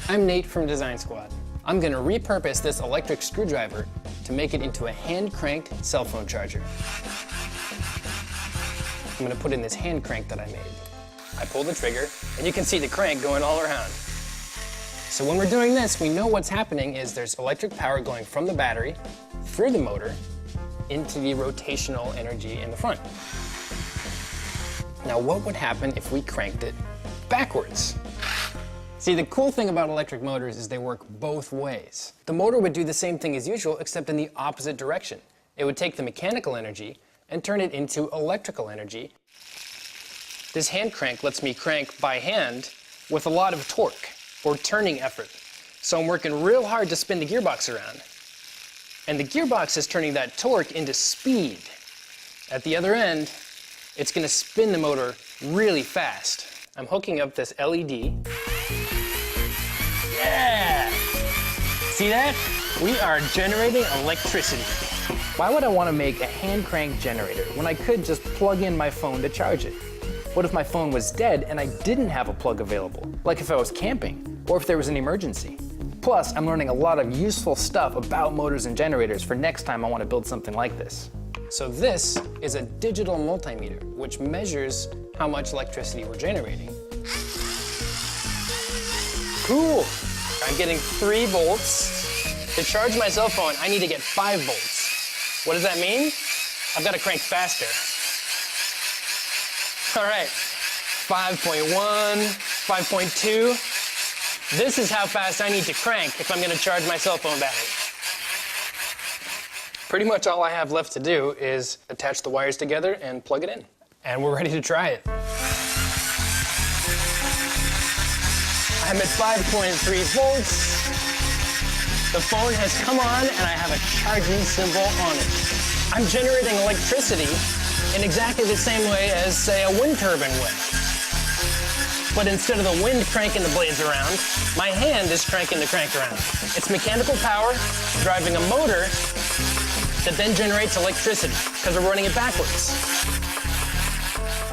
I'm Nate from Design Squad. I'm gonna repurpose this electric screwdriver to make it into a hand-cranked cell phone charger. I'm gonna put in this hand crank that I made. I pull the trigger, and you can see the crank going all around. So when we're doing this, we know what's happening is there's electric power going from the battery, through the motor, into the rotational energy in the front. Now, what would happen if we cranked it backwards? See, the cool thing about electric motors is they work both ways. The motor would do the same thing as usual, except in the opposite direction. It would take the mechanical energy and turn it into electrical energy. This hand crank lets me crank by hand with a lot of torque, or turning effort. So I'm working real hard to spin the gearbox around. And the gearbox is turning that torque into speed. At the other end, it's gonna spin the motor really fast. I'm hooking up this LED. Yeah! See that? We are generating electricity. Why would I want to make a hand crank generator when I could just plug in my phone to charge it? What if my phone was dead and I didn't have a plug available? Like if I was camping, or if there was an emergency. Plus, I'm learning a lot of useful stuff about motors and generators for next time I want to build something like this. So this is a digital multimeter, which measures how much electricity we're generating. Cool. I'm getting 3 volts. To charge my cell phone, I need to get 5 volts. What does that mean? I've got to crank faster. All right, 5.1, 5.2. This is how fast I need to crank if I'm going to charge my cell phone battery. Pretty much all I have left to do is attach the wires together and plug it in. And we're ready to try it. I'm at 5.3 volts. The phone has come on and I have a charging symbol on it. I'm generating electricity in exactly the same way as, say, a wind turbine would. But instead of the wind cranking the blades around, my hand is cranking the crank around. It's mechanical power driving a motor that then generates electricity because we're running it backwards.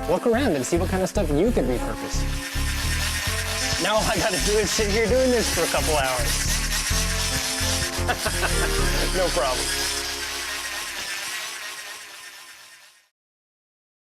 Look around and see what kind of stuff you could repurpose. Now all I gotta do is sit here doing this for a couple hours. No problem.